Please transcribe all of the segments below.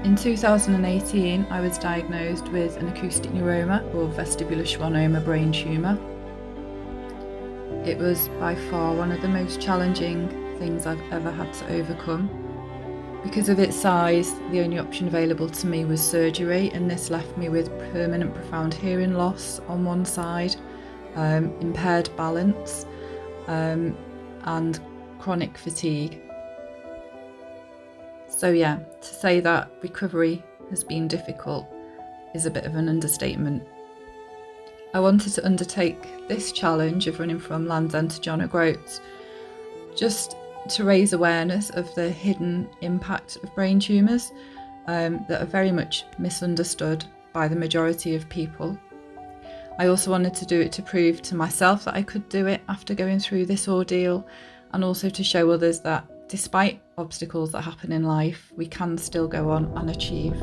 In 2018, I was diagnosed with an acoustic neuroma or vestibular schwannoma brain tumour. It was by far one of the most challenging things I've ever had to overcome. Because of its size, the only option available to me was surgery, and this left me with permanent profound hearing loss on one side, impaired balance, and chronic fatigue. So yeah, to say that recovery has been difficult is a bit of an understatement. I wanted to undertake this challenge of running from Land's End to John O'Groats just to raise awareness of the hidden impact of brain tumours that are very much misunderstood by the majority of people. I also wanted to do it to prove to myself that I could do it after going through this ordeal, and also to show others that despite obstacles that happen in life, we can still go on and achieve.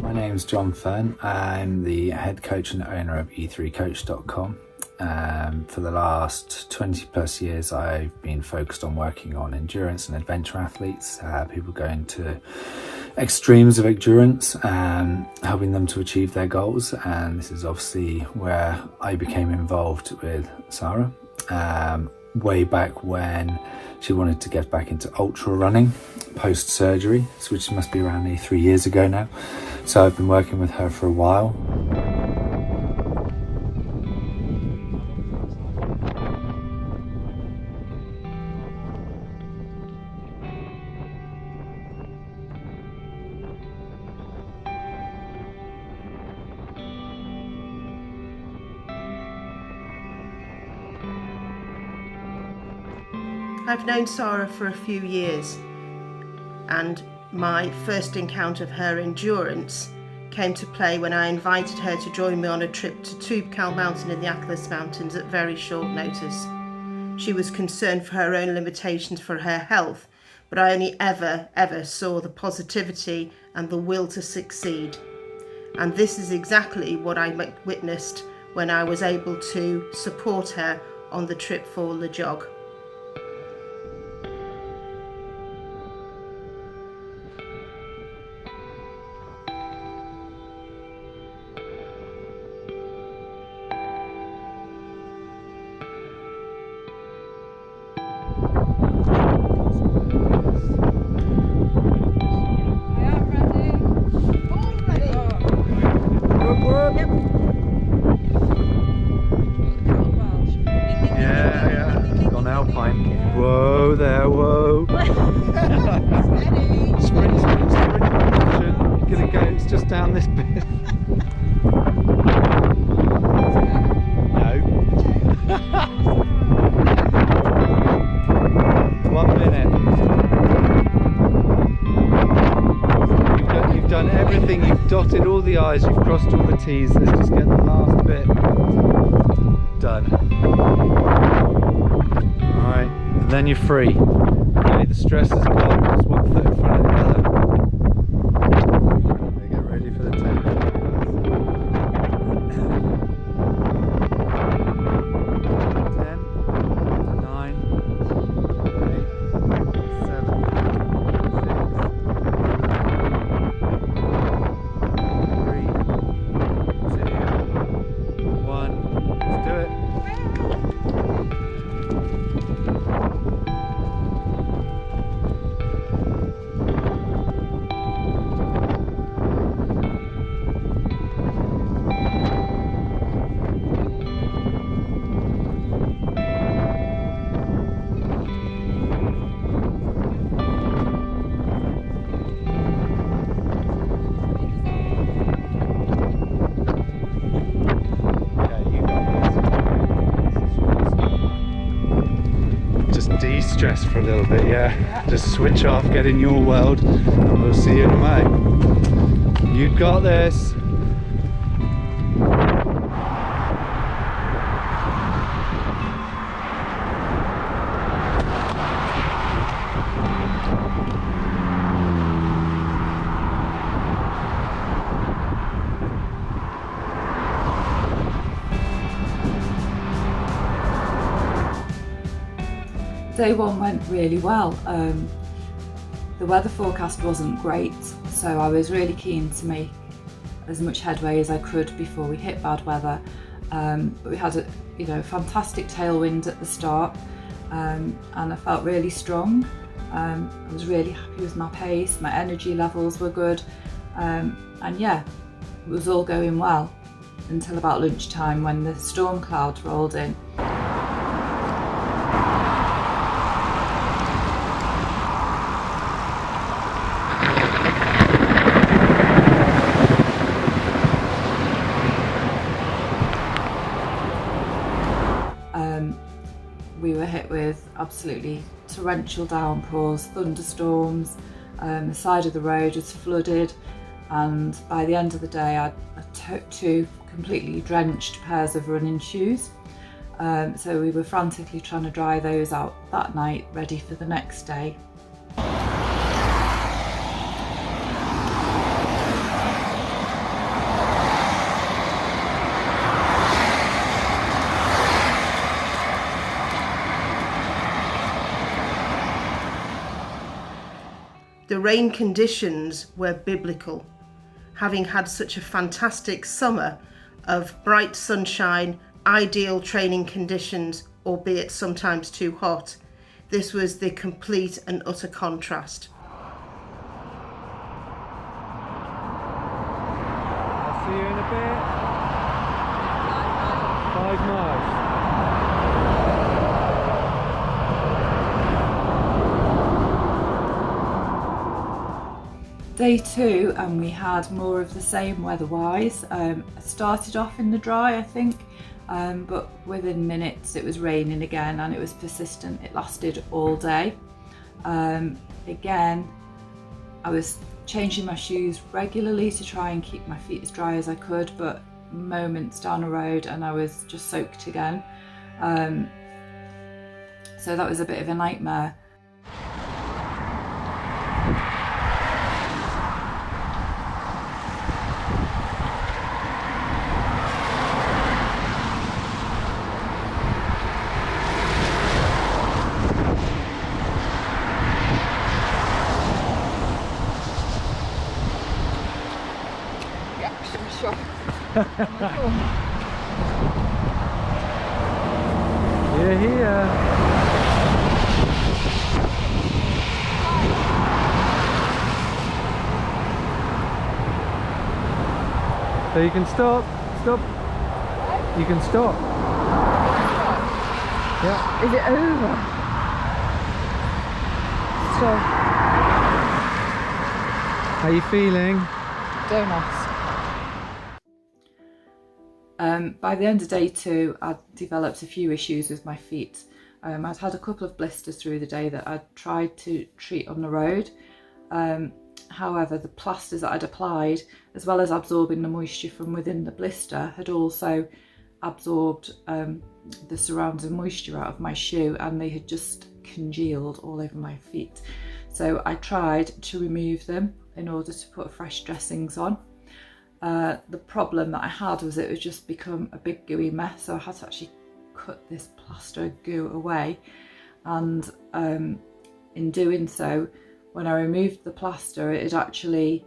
My name's John Fern. I'm the head coach and owner of e3coach.com. For the last 20 plus years, I've been focused on working on endurance and adventure athletes, people going to extremes of endurance and helping them to achieve their goals. And this is obviously where I became involved with Sarah way back when she wanted to get back into ultra running post surgery, which must be around 3 years ago now. So I've been working with her for a while. I've known Sarah for a few years, and my first encounter of her endurance came to play when I invited her to join me on a trip to Toubkal Mountain in the Atlas Mountains at very short notice. She was concerned for her own limitations for her health, but I only ever saw the positivity and the will to succeed. And this is exactly what I witnessed when I was able to support her on the trip for the jog. Whoa there, whoa. Sprint. You're gonna go, it's just down this bit. No. 1 minute. You've done everything, you've dotted all the I's, you've crossed all the T's. Let's just get the last bit done. Alright, and then you're free. Okay, the stress is gone, just 1 foot in front of the other. Okay, get ready for the 10. 10, 9, 8, 7, 6, 3, 2, 1. Let's do it. stress for a little bit, yeah? Just switch off, get in your world, and we'll see you in May. You got this. Day one went really well. The weather forecast wasn't great, so I was really keen to make as much headway as I could before we hit bad weather. But we had a fantastic tailwind at the start, and I felt really strong. I was really happy with my pace, my energy levels were good, and yeah, it was all going well until about lunchtime when the storm cloud rolled in. We were hit with absolutely torrential downpours, thunderstorms, the side of the road was flooded, and by the end of the day I took 2 completely drenched pairs of running shoes. So we were frantically trying to dry those out that night, ready for the next day. The rain conditions were biblical. Having had such a fantastic summer of bright sunshine, ideal training conditions, albeit sometimes too hot, this was the complete and utter contrast. I'll see you in a bit. 5 miles. Day 2, and we had more of the same weather-wise. I started off in the dry, I think, but within minutes it was raining again, and it was persistent. It lasted all day. Again, I was changing my shoes regularly to try and keep my feet as dry as I could, but moments down the road and I was just soaked again. So that was a bit of a nightmare. You're here. So you can stop. You can stop. Yeah. Is it over? Stop. How are you feeling? Don't ask. By the end of day 2, I'd developed a few issues with my feet. I'd had a couple of blisters through the day that I'd tried to treat on the road. However, the plasters that I'd applied, as well as absorbing the moisture from within the blister, had also absorbed the surrounding moisture out of my shoe, and they had just congealed all over my feet. So I tried to remove them in order to put fresh dressings on. The problem that I had was it had just become a big gooey mess, so I had to actually cut this plaster goo away, and in doing so, when I removed the plaster, it had actually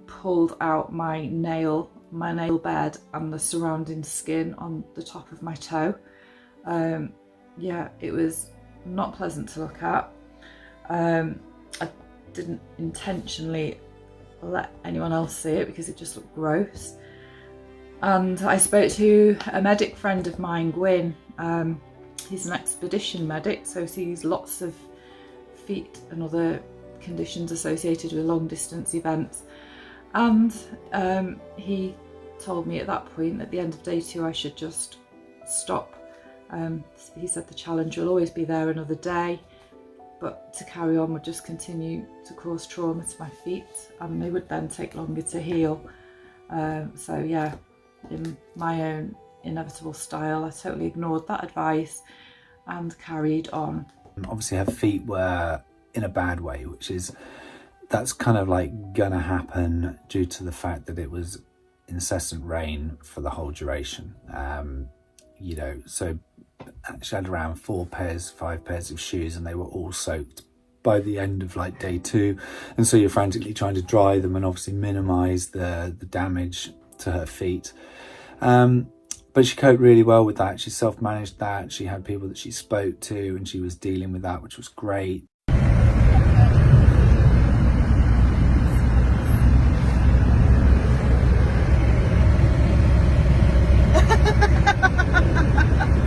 pulled out my nail bed and the surrounding skin on the top of my toe. Yeah, it was not pleasant to look at. I didn't intentionally let anyone else see it because it just looked gross. And I spoke to a medic friend of mine, Gwyn. He's an expedition medic, so sees lots of feet and other conditions associated with long distance events, and he told me at that point, at the end of day 2, I should just stop. He said the challenge will always be there another day, but to carry on would just continue to cause trauma to my feet, and they would then take longer to heal. So yeah, in my own inevitable style, I totally ignored that advice and carried on. Obviously her feet were in a bad way, that's kind of like gonna happen due to the fact that it was incessant rain for the whole duration. You know, so she had around 5 pairs of shoes, and they were all soaked by the end of like day 2, and so you're frantically trying to dry them and obviously minimize the damage to her feet. But she coped really well with that. She self-managed that. She had people that she spoke to, and she was dealing with that, which was great.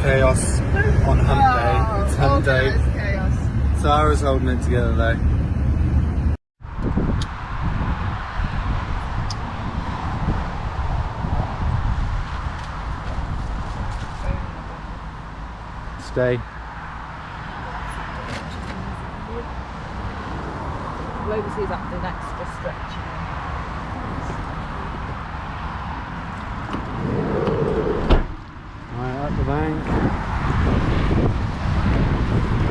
Chaos on hump day. It's hump day. Chaos. Sarah's holding it together though. Stay. Lotus after an extra stretch. Right, up the bank.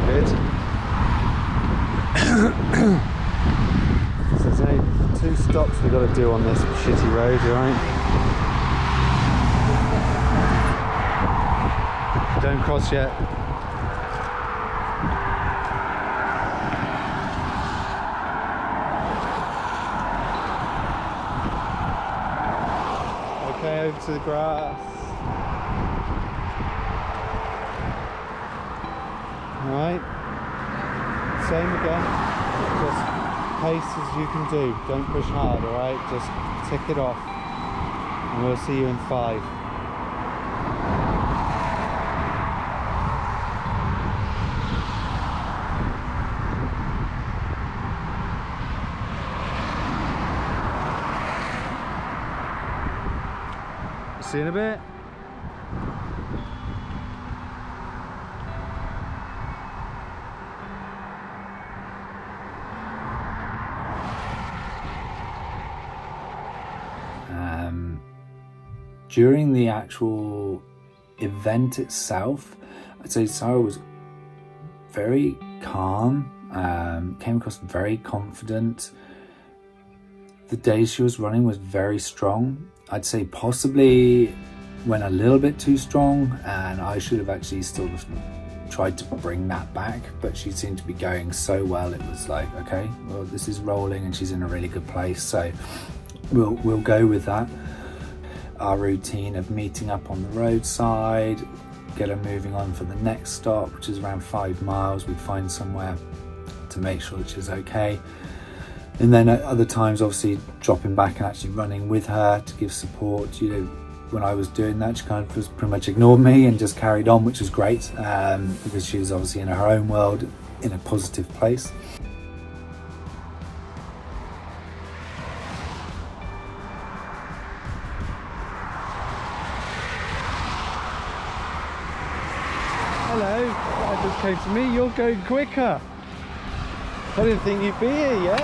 Good. So there's only 2 stops we've got to do on this shitty road, right? Don't cross yet. Okay, over to the grass. Alright. Same again. Just pace as you can do. Don't push hard, alright? Just tick it off. And we'll see you in 5. See you in a bit. During the actual event itself, I'd say Sarah was very calm, came across very confident. The days she was running was very strong. I'd say possibly went a little bit too strong, and I should have actually still tried to bring that back, but she seemed to be going so well. It was like, okay, well, this is rolling and she's in a really good place, so we'll go with that. Our routine of meeting up on the roadside, get her moving on for the next stop, which is around 5 miles. We'd find somewhere to make sure that she's okay. And then at other times, obviously dropping back and actually running with her to give support. You know, when I was doing that, she kind of was pretty much ignored me and just carried on, which was great, because she was obviously in her own world in a positive place. Hello, that just came to me. You're going quicker. I didn't think you'd be here yet.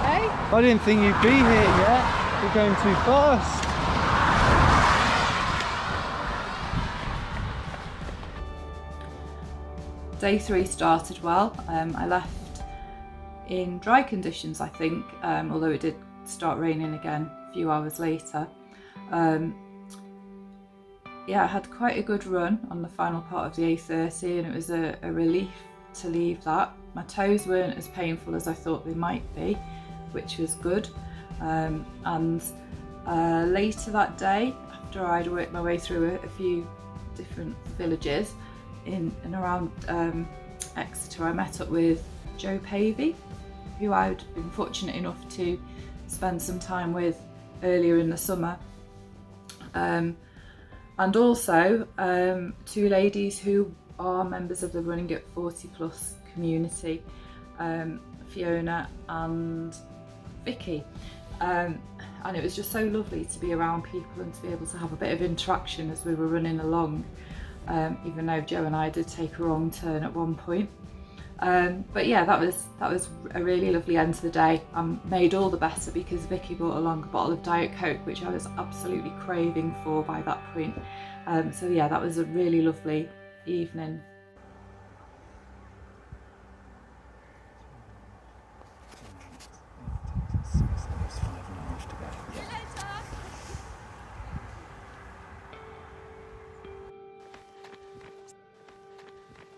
Hey? I didn't think you'd be here yet. You're going too fast. Day 3 started well. I left in dry conditions, I think, although it did start raining again a few hours later. Yeah, I had quite a good run on the final part of the A30, and it was a relief to leave that. My toes weren't as painful as I thought they might be, which was good. And later that day, after I'd worked my way through a few different villages in and around Exeter, I met up with Joe Pavey, who I'd been fortunate enough to spend some time with earlier in the summer. And also 2 ladies who are members of the Running at 40 Plus community, Fiona and Vicky. And it was just so lovely to be around people and to be able to have a bit of interaction as we were running along, even though Joe and I did take a wrong turn at one point. But yeah, that was a really lovely end to the day. Made all the better because Vicky brought along a bottle of Diet Coke, which I was absolutely craving for by that point. So yeah, that was a really lovely evening.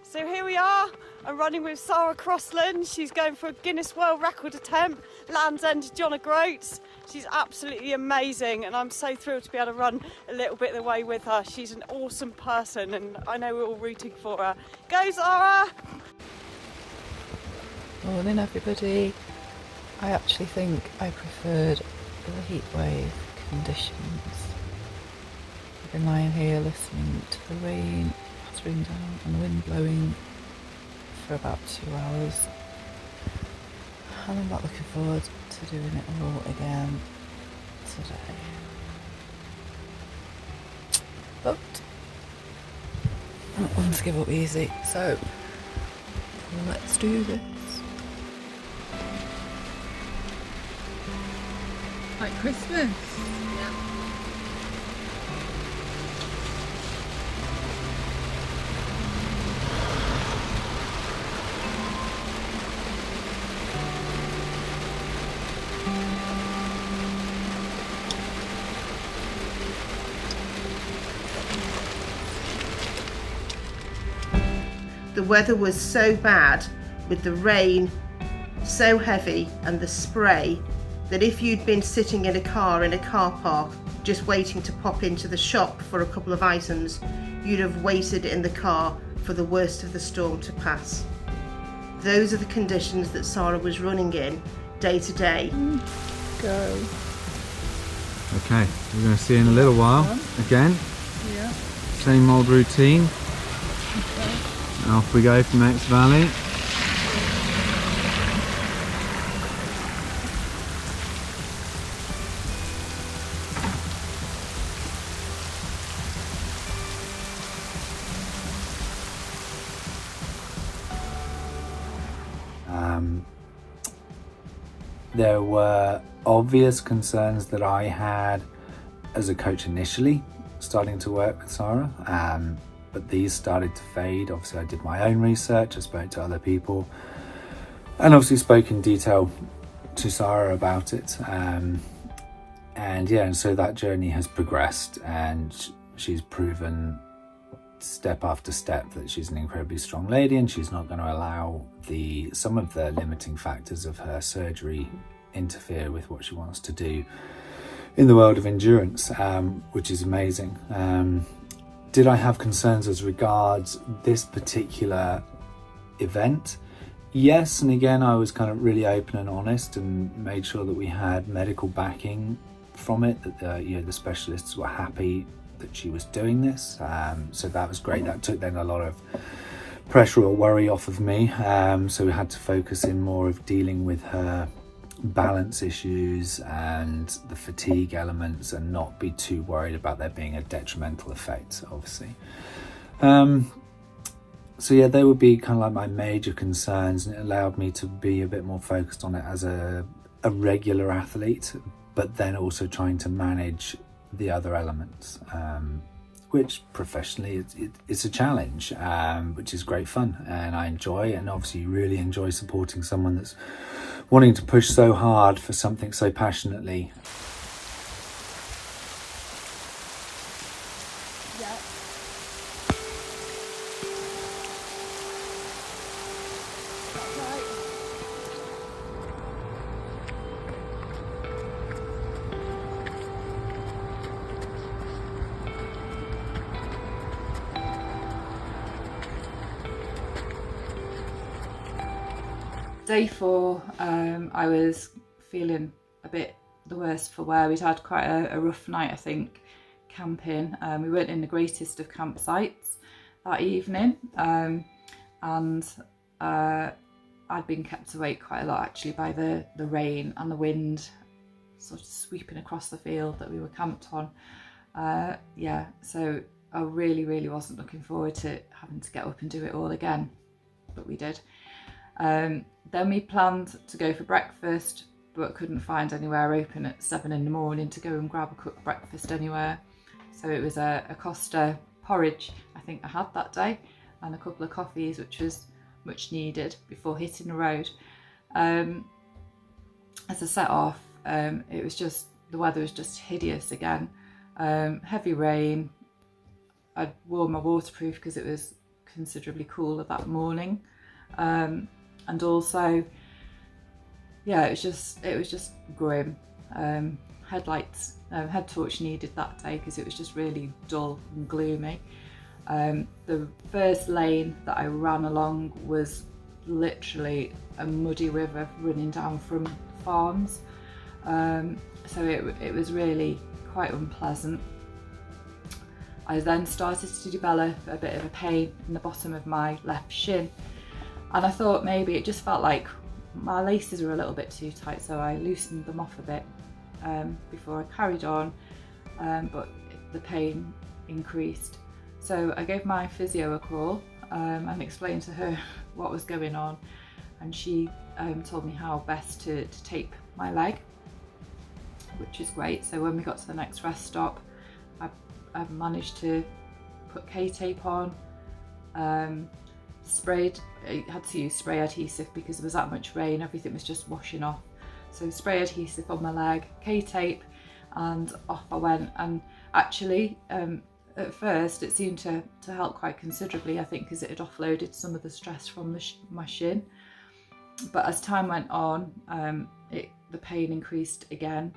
So here we are, I'm running with Sarah Crossland. She's going for a Guinness World Record attempt, Land's End to John O'Groats. She's absolutely amazing and I'm so thrilled to be able to run a little bit of the way with her. She's an awesome person and I know we're all rooting for her. Go Zara! Morning everybody. I actually think I preferred the heatwave conditions. I've been lying here listening to the rain pattering down and the wind blowing for about 2 hours, and I'm not looking forward to doing it all again today. But I'm not going to give up easy, so let's do this. Like Christmas. Yeah. The weather was so bad, with the rain so heavy and the spray, that if you'd been sitting in a car park just waiting to pop into the shop for a couple of items, you'd have waited in the car for the worst of the storm to pass. Those are the conditions that Sarah was running in day to day. Go. Okay, we're going to see in a little while again. Yeah. Same old routine. And off we go from X Valley. There were obvious concerns that I had as a coach initially, starting to work with Sarah, but these started to fade. Obviously I did my own research, I spoke to other people, and obviously spoke in detail to Sarah about it. And so that journey has progressed, and she's proven step after step that she's an incredibly strong lady, and she's not going to allow some of the limiting factors of her surgery interfere with what she wants to do in the world of endurance, which is amazing. Did I have concerns as regards this particular event? Yes, and again I was kind of really open and honest and made sure that we had medical backing from it, that the specialists were happy that she was doing this, so that was great. That took then a lot of pressure or worry off of me, so we had to focus in more of dealing with her balance issues and the fatigue elements and not be too worried about there being a detrimental effect, obviously. So yeah, they would be kind of like my major concerns, and it allowed me to be a bit more focused on it as a regular athlete, but then also trying to manage the other elements, which professionally it's a challenge, which is great fun and I enjoy, and obviously really enjoy supporting someone that's wanting to push so hard for something so passionately. Day 4, I was feeling a bit the worse for wear. We'd had quite a rough night, I think, camping. We weren't in the greatest of campsites that evening, and I'd been kept awake quite a lot actually by the rain and the wind sort of sweeping across the field that we were camped on. So I really wasn't looking forward to having to get up and do it all again, but we did. Then we planned to go for breakfast, but couldn't find anywhere open at 7 in the morning to go and grab a cooked breakfast anywhere. So it was a Costa porridge I think I had that day, and a couple of coffees, which was much needed before hitting the road. As I set off, it was just, the weather was just hideous again. Heavy rain. I'd worn my waterproof because it was considerably cooler that morning. And also, yeah, it was just grim. Headlights, head torch needed that day because it was just really dull and gloomy. The first lane that I ran along was literally a muddy river running down from farms. So it was really quite unpleasant. I then started to develop a bit of a pain in the bottom of my left shin, and I thought maybe it just felt like my laces were a little bit too tight, so I loosened them off a bit before I carried on, but the pain increased. So I gave my physio a call and explained to her what was going on, and she told me how best to tape my leg, which is great. So when we got to the next rest stop, I managed to put K-tape on, sprayed, I had to use spray adhesive because there was that much rain, everything was just washing off. So spray adhesive on my leg, K-tape, and off I went. And actually, at first it seemed to help quite considerably, I think, because it had offloaded some of the stress from my shin. But as time went on, the pain increased again.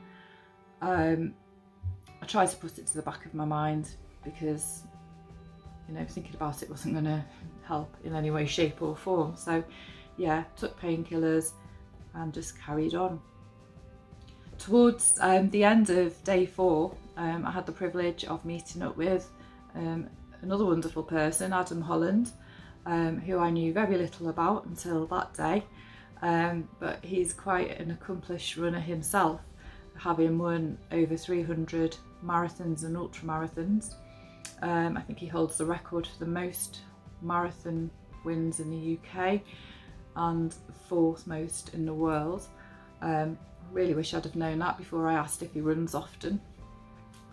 I tried to put it to the back of my mind because, you know, thinking about it wasn't going to help in any way, shape or form. So yeah, took painkillers and just carried on. Towards the end of day 4, I had the privilege of meeting up with another wonderful person, Adam Holland, who I knew very little about until that day. But he's quite an accomplished runner himself, having won over 300 marathons and ultramarathons. I think he holds the record for the most marathon wins in the UK and 4th most in the world. Really wish I'd have known that before I asked if he runs often.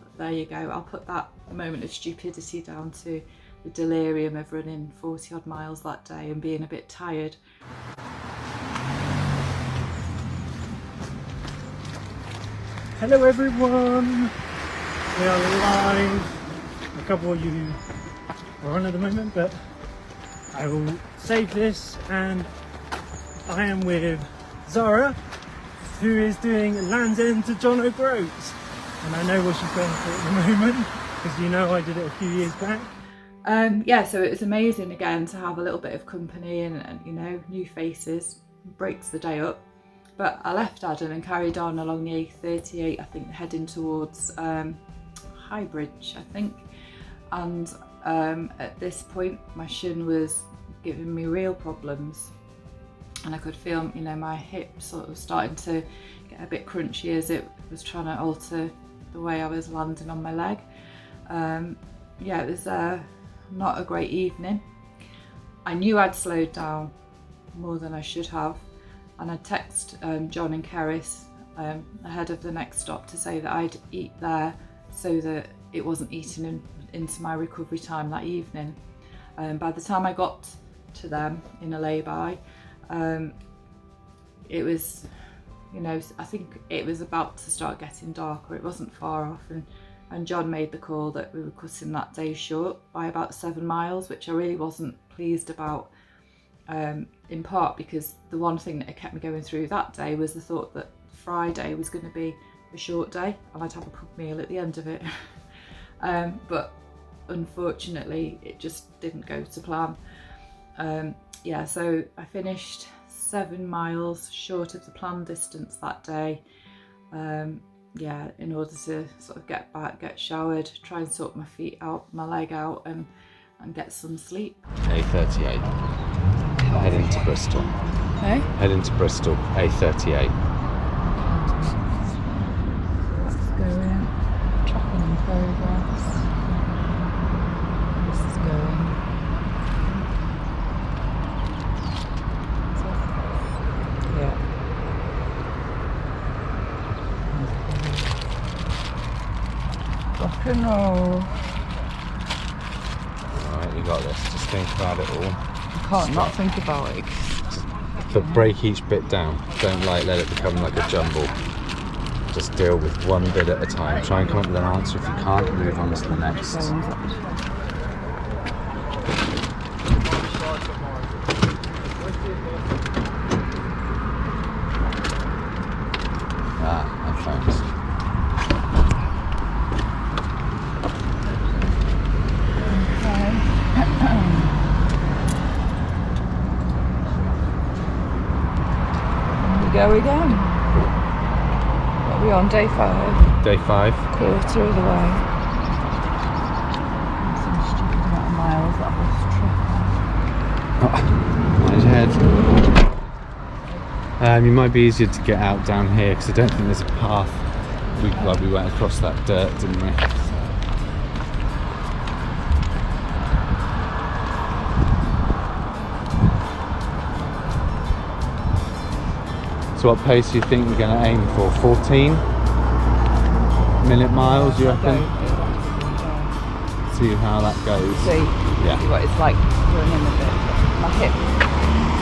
But there you go, I'll put that moment of stupidity down to the delirium of running 40 odd miles that day and being a bit tired. Hello everyone! We are live. A couple of you are on at the moment, but I will save this, and I am with Zara, who is doing Land's End to John O'Groats, and I know what she's going through at the moment because you know I did it a few years back. Yeah, so it was amazing again to have a little bit of company and you know, new faces. Breaks the day up. But I left Adam and carried on along the A38, I think, heading towards Highbridge, I think. And at this point, my shin was giving me real problems. And I could feel, you know, my hip sort of starting to get a bit crunchy as it was trying to alter the way I was landing on my leg. Yeah, it was not a great evening. I knew I'd slowed down more than I should have. And I texted John and Keris ahead of the next stop to say that I'd eat there so that it wasn't eating into my recovery time that evening. By the time I got to them in a lay-by, it was, you know, I think it was about to start getting darker. It wasn't far off, and John made the call that we were cutting that day short by about 7 miles, which I really wasn't pleased about. In part because the one thing that kept me going through that day was the thought that Friday was going to be a short day and I'd have a pub meal at the end of it. But unfortunately it just didn't go to plan. Yeah, so I finished 7 miles short of the planned distance that day. Yeah, in order to sort of get back, get showered, try and sort my feet out, my leg out, and get some sleep. A38. Heading to Bristol. Hey? Heading to Bristol, A38. Let's go in. Tracking in progress. This is going. So Rock and roll. Alright, you got this. Just think about it all. I can't not think about it. But break each bit down. Don't let it become like a jumble. Just deal with one bit at a time. Try and come up with an answer. If you can't, move on to the next. I found it. Go again. What are we on, day 5? Day 5. Quarter of the way. Some stupid amount of miles that was Mind your head. You might be easier to get out down here because I don't think there's a path. We went across that dirt, didn't we? So what pace do you think we're going to aim for? 14-minute miles, you reckon? See how that goes. See, Yeah. see what it's like running a bit. My hip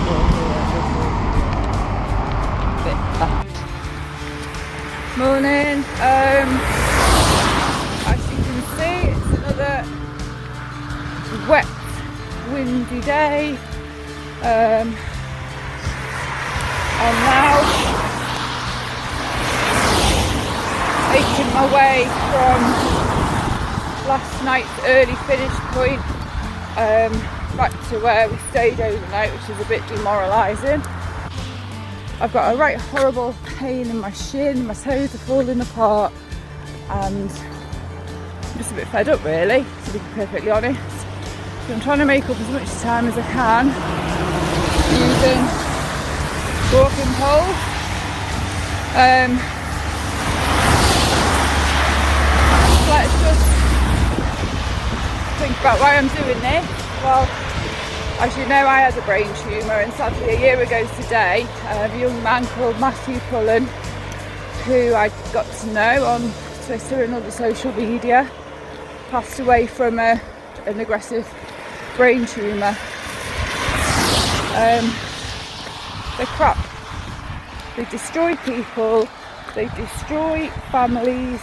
will a bit back. Morning. As you can see, it's another wet, windy day. I'm now making my way from last night's early finish point back to where we stayed overnight, which is a bit demoralising. I've got a right horrible pain in my shin, my toes are falling apart, and I'm just a bit fed up really, to be perfectly honest. So I'm trying to make up as much time as I can using walking pole. Let's just think about why I'm doing this. Well, as you know, I had a brain tumour, and sadly a year ago today, a young man called Matthew Cullen, who I got to know on Twitter and other social media, passed away from an aggressive brain tumour. They're crap. They destroy people, they destroy families,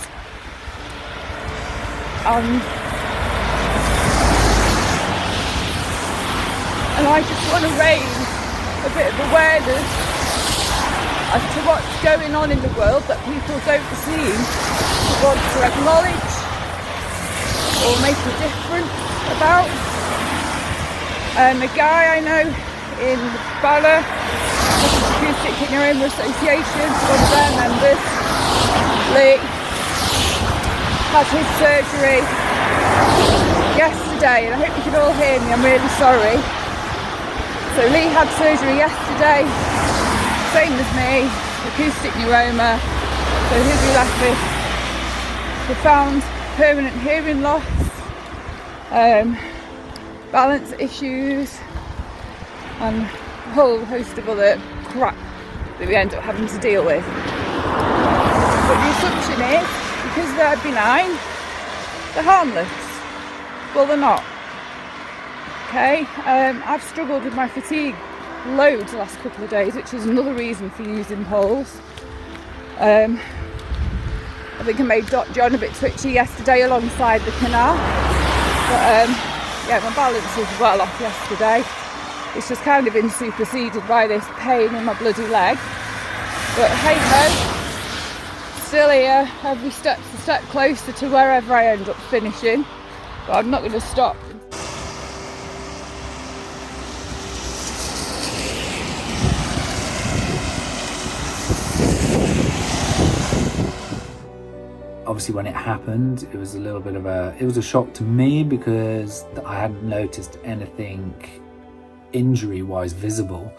and I just want to raise a bit of awareness as to what's going on in the world that people don't seem to want to acknowledge or make a difference about. A guy I know in Bala, Acoustic Ignorant Association, one of their members, Lee, had his surgery yesterday, and I hope you can all hear me, I'm really sorry. So Lee had surgery yesterday, same as me, acoustic neuroma, so he'll be left with profound permanent hearing loss, balance issues, and a whole host of other crap that we end up having to deal with. But the assumption is, because they're benign, they're harmless. Well, they're not. Okay, I've struggled with my fatigue loads the last couple of days, which is another reason for using poles. I think I made John a bit twitchy yesterday alongside the canal, but yeah, my balance was well off yesterday. It's just kind of been superseded by this pain in my bloody leg. But hey ho, still here, every step's a step closer to wherever I end up finishing. But I'm not going to stop. Obviously when it happened, it was a little bit of it was a shock to me because I hadn't noticed anything injury wise visible,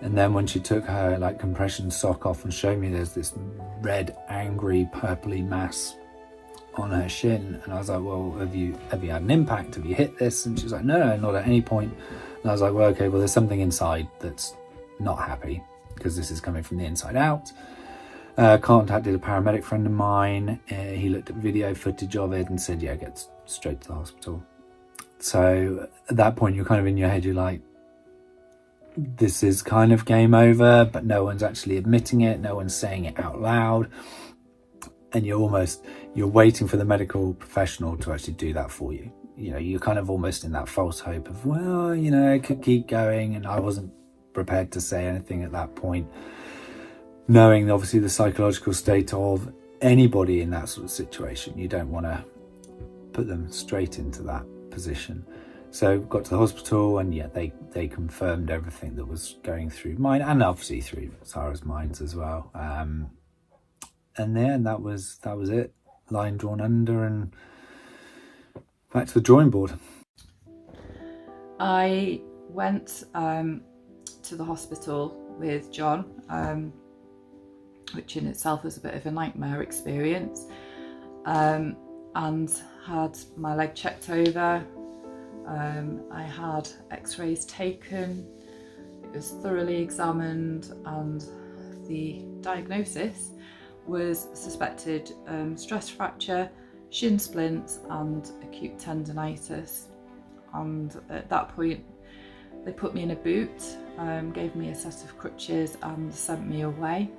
and then when she took her like compression sock off and showed me there's this red angry purpley mass on her shin, and I was like, well, have you had an impact, have you hit this? And she's like, no, not at any point. And I was like, well, okay, well, there's something inside that's not happy because this is coming from the inside out. Contacted a paramedic friend of mine. He looked at video footage of it and said, yeah, get straight to the hospital. So at that point, you're kind of in your head, you're like, this is kind of game over, but no one's actually admitting it. No one's saying it out loud. And you're waiting for the medical professional to actually do that for you. You know, you're kind of almost in that false hope of, well, you know, it could keep going. And I wasn't prepared to say anything at that point, knowing obviously the psychological state of anybody in that sort of situation. You don't want to put them straight into that position. So got to the hospital, and yeah, they confirmed everything that was going through mine, and obviously through Sarah's minds as well. And then that was it. Line drawn under, and back to the drawing board. I went to the hospital with John, which in itself was a bit of a nightmare experience, and had my leg checked over. I had x-rays taken, it was thoroughly examined, and the diagnosis was suspected stress fracture, shin splints and acute tendonitis. And at that point they put me in a boot, gave me a set of crutches and sent me away.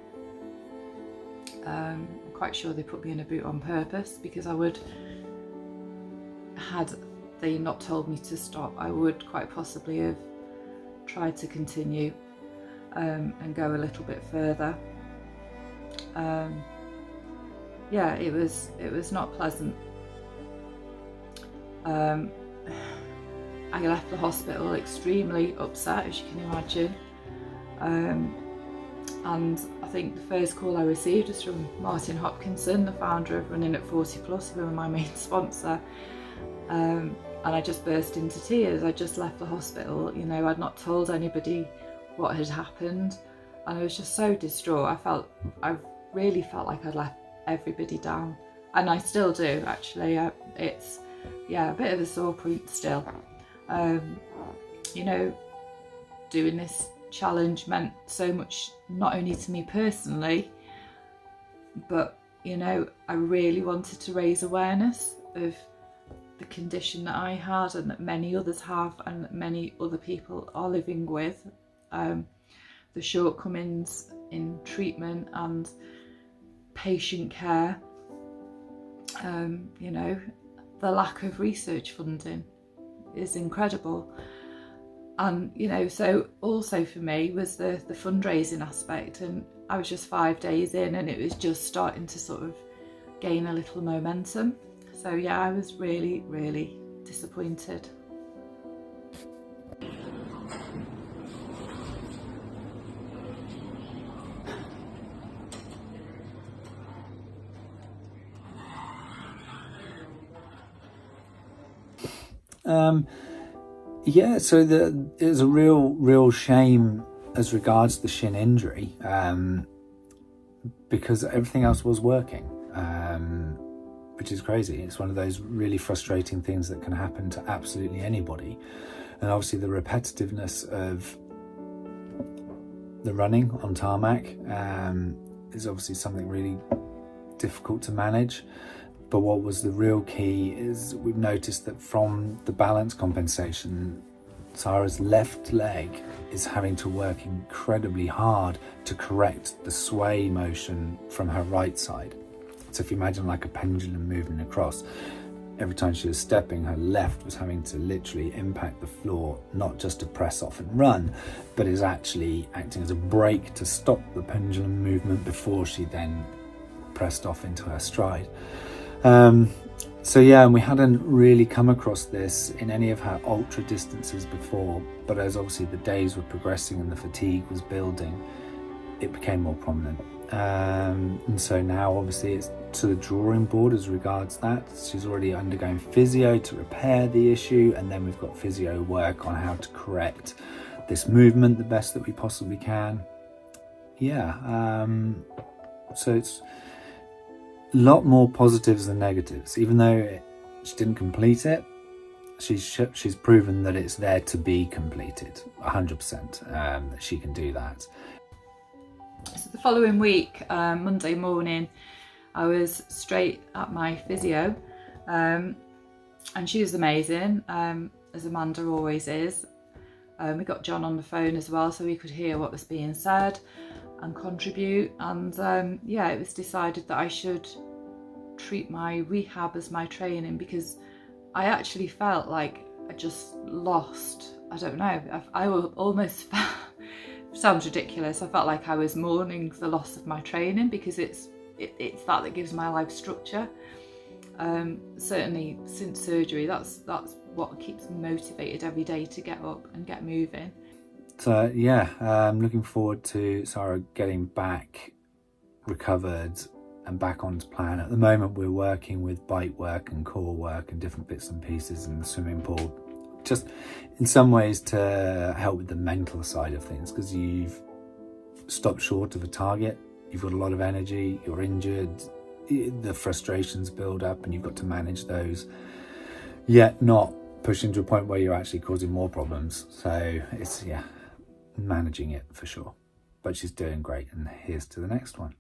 I'm quite sure they put me in a boot on purpose, because had they not told me to stop, I would quite possibly have tried to continue and go a little bit further. Yeah, it was not pleasant. I left the hospital extremely upset, as you can imagine, and I think the first call I received was from Martin Hopkinson, the founder of Running at 40 Plus, who were my main sponsor. And I just burst into tears. I just left the hospital, you know, I'd not told anybody what had happened, and I was just so distraught. I really felt like I'd let everybody down, and I still do actually. It's a bit of a sore point still. You know, doing this challenge meant so much, not only to me personally, but you know, I really wanted to raise awareness of the condition that I had, and that many others have, and that many other people are living with. The shortcomings in treatment and patient care, you know, the lack of research funding is incredible. And you know, so also for me was the fundraising aspect, and I was just 5 days in and it was just starting to sort of gain a little momentum. So yeah, I was really, really disappointed. Yeah, so it was a real shame as regards the shin injury, because everything else was working, which is crazy. It's one of those really frustrating things that can happen to absolutely anybody. And obviously the repetitiveness of the running on tarmac is obviously something really difficult to manage. But what was the real key is we've noticed that from the balance compensation, Sarah's left leg is having to work incredibly hard to correct the sway motion from her right side. So if you imagine like a pendulum moving across, every time she was stepping, her left was having to literally impact the floor, not just to press off and run, but is actually acting as a brake to stop the pendulum movement before she then pressed off into her stride. So yeah, and we hadn't really come across this in any of her ultra distances before, but as obviously the days were progressing and the fatigue was building, it became more prominent. And so now obviously it's to the drawing board as regards that. She's already undergoing physio to repair the issue, and then we've got physio work on how to correct this movement the best that we possibly can. Yeah, so it's a lot more positives than negatives. Even though she didn't complete it, she's proven that it's there to be completed 100%, that she can do that. So the following week, Monday morning, I was straight at my physio, and she was amazing, as Amanda always is. We got John on the phone as well, so we could hear what was being said and contribute. And yeah, it was decided that I should treat my rehab as my training, because I actually felt like I just lost, I don't know, I almost felt, sounds ridiculous, I felt like I was mourning the loss of my training, because it's that gives my life structure. Certainly since surgery, that's what keeps me motivated every day to get up and get moving. So yeah, I'm looking forward to Sarah getting back recovered and back onto plan. At the moment we're working with bike work and core work and different bits and pieces in the swimming pool, just in some ways to help with the mental side of things, because you've stopped short of a target, you've got a lot of energy, you're injured, the frustrations build up and you've got to manage those, yet not pushing to a point where you're actually causing more problems. So it's, yeah, managing it for sure. But she's doing great, and here's to the next one.